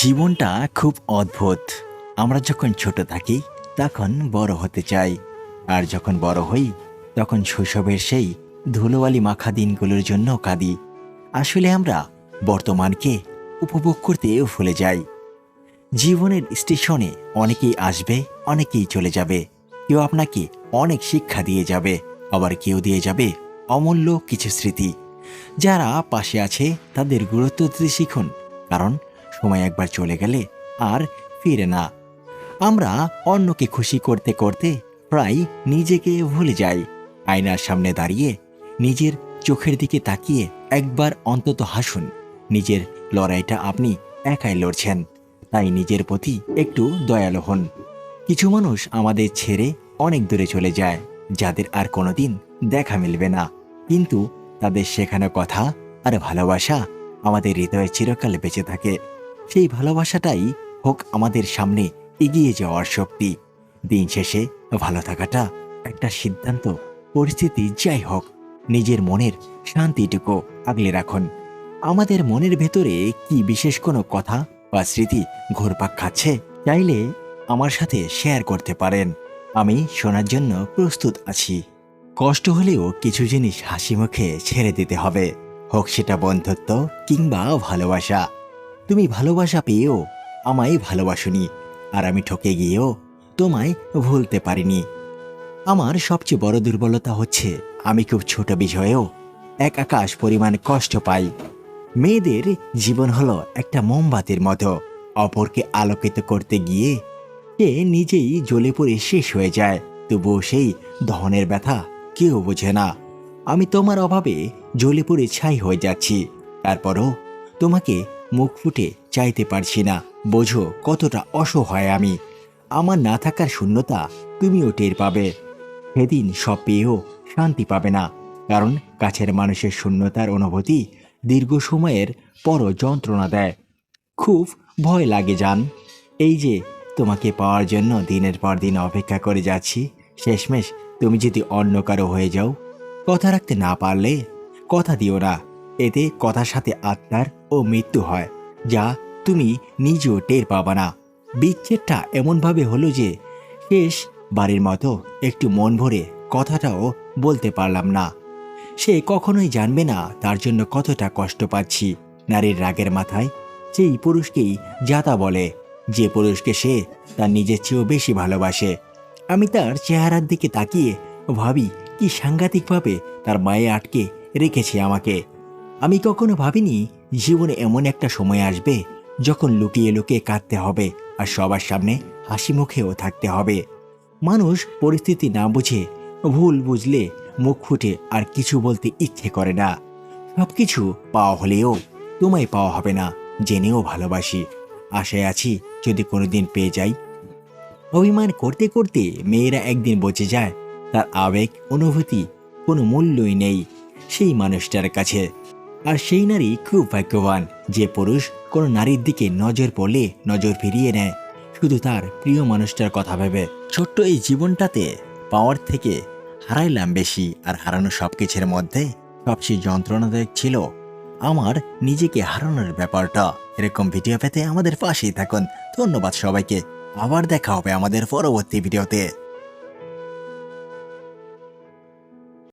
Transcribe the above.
জীবনটা খুব অদ্ভুত। আমরা যখন ছোট থাকি তখন বড় হতে চাই, আর যখন বড় হই তখন শৈশবের সেই ধুলোবালি মাখা দিনগুলোর জন্য কাঁদি। আসলে আমরা বর্তমানকে উপভোগ করতেও ভুলে যাই। জীবনের স্টেশনে অনেকেই আসবে, অনেকেই চলে যাবে। কেউ আপনাকে অনেক শিক্ষা দিয়ে যাবে, আবার কেউ দিয়ে যাবে অমূল্য কিছু স্মৃতি। যারা পাশে আছে তাদের গুরুত্ব দিতে শিখুন, কারণ সময় একবার চলে গেলে আর ফিরে না। আমরা অন্যকে খুশি করতে করতে প্রায় নিজেকে ভুলে যাই। আয়নার সামনে দাঁড়িয়ে নিজের চোখের দিকে তাকিয়ে একবার অন্তত হাসুন। নিজের লড়াইটা আপনি একাই লড়ছেন, তাই নিজের প্রতি একটু দয়ালু হন। কিছু মানুষ আমাদের ছেড়ে অনেক দূরে চলে যায়, যাদের আর কোনোদিন দেখা মিলবে না, কিন্তু তাদের শেখানো কথা আর ভালোবাসা আমাদের হৃদয়ে চিরকাল বেঁচে থাকে। সেই ভালোবাসাটাই হোক আমাদের সামনে এগিয়ে যাওয়ার শক্তি। দিন শেষে ভালো থাকাটা একটা সিদ্ধান্ত। পরিস্থিতি যাই হোক, নিজের মনের শান্তিটুকু আগলে রাখুন। আমাদের মনের ভেতরে কি বিশেষ কোনো কথা বা স্মৃতি ঘুরপাক খাচ্ছে, চাইলে আমার সাথে শেয়ার করতে পারেন। আমি শোনার জন্য প্রস্তুত আছি। কষ্ট হলেও কিছু জিনিস হাসি মুখে ছেড়ে দিতে হবে, হোক সেটা বন্ধুত্ব কিংবা ভালোবাসা। তুমি ভালোবাসা পেয়েও আমায় ভালোবাসোনি, আর আমি ঠকে গিয়েও তোমায় ভুলতে পারিনি। আমার সবচেয়ে বড় দুর্বলতা হচ্ছে আমি খুব ছোট বিষয়েও এক আকাশ পরিমাণ কষ্ট পাই। মেয়েদের জীবন হলো একটা মোমবাতির মতো, অপরকে আলোকিত করতে গিয়ে সে নিজেই জ্বলে পড়ে শেষ হয়ে যায়, তবুও সেই দহনের ব্যথা কেউ বোঝে না। আমি তোমার অভাবে জ্বলে পড়ে ছাই হয়ে যাচ্ছি, তারপরও তোমাকে মুখ ফুটে চাইতে পারছি না। বোঝো কতটা অসহায় আমি। আমার না থাকার শূন্যতা তুমিও টের পাবে। সেদিন সব পেয়েও শান্তি পাবে না, কারণ কাছের মানুষের শূন্যতার অনুভূতি দীর্ঘ সময়ের পরও যন্ত্রণা দেয়। খুব ভয় লাগে জান, এই যে তোমাকে পাওয়ার জন্য দিনের পর দিন অপেক্ষা করে যাচ্ছি, শেষমেশ তুমি যদি অন্য কারো হয়ে যাও। কথা রাখতে না পারলে কথা দিও না, এতে কথার সাথে আত্মার ও মৃত্যু হয়, যা তুমি নিজেও টের পাবা না। বিচ্ছেদটা এমনভাবে হলো যে শেষ বাড়ির মতো একটু মন ভরে কথাটাও বলতে পারলাম না। সে কখনোই জানবে না তার জন্য কতটা কষ্ট পাচ্ছি। নারীর রাগের মাথায় সেই পুরুষকেই জাতা বলে, যে পুরুষকে সে তার নিজের চেয়েও বেশি ভালোবাসে। আমি তার চেহারার দিকে তাকিয়ে ভাবি কি সাংঘাতিকভাবে তার মায়ে আটকে রেখেছে আমাকে। আমি কখনো ভাবিনি জীবনে এমন একটা সময় আসবে যখন লুকিয়ে লুকিয়ে কাঁদতে হবে, আর সবার সামনে হাসি মুখেও থাকতে হবে। মানুষ পরিস্থিতি না বুঝে ভুল বুঝলে মুখ ফুটে আর কিছু বলতে ইচ্ছে করে না। সবকিছু পাওয়া হলেও তোমায় পাওয়া হবে না, জেনেও ভালোবাসি। আশায় আছি যদি কোনোদিন পেয়ে যাই। অভিমান করতে করতে মেয়েরা একদিন বেঁচে যায়, তার আবেগ অনুভূতি কোনো মূল্যই নেই সেই মানুষটার কাছে। আর সেই নারী খুব ভাগ্যবান যে পুরুষ কোনো নারীর দিকে নজর পড়লে নজর ফিরিয়ে নেয়, শুধু তার প্রিয় মানুষটার কথা ভেবে। ছোট্ট এই জীবনটাতে পাওয়ার থেকে হারাইলাম বেশি, আর হারানো সব কিছুর মধ্যে সবচেয়ে যন্ত্রণাদায়ক ছিল আমার নিজেকে হারানোর ব্যাপারটা। এরকম ভিডিও পেতে আমাদের পাশেই থাকুন। ধন্যবাদ সবাইকে। আবার দেখা হবে আমাদের পরবর্তী ভিডিওতে।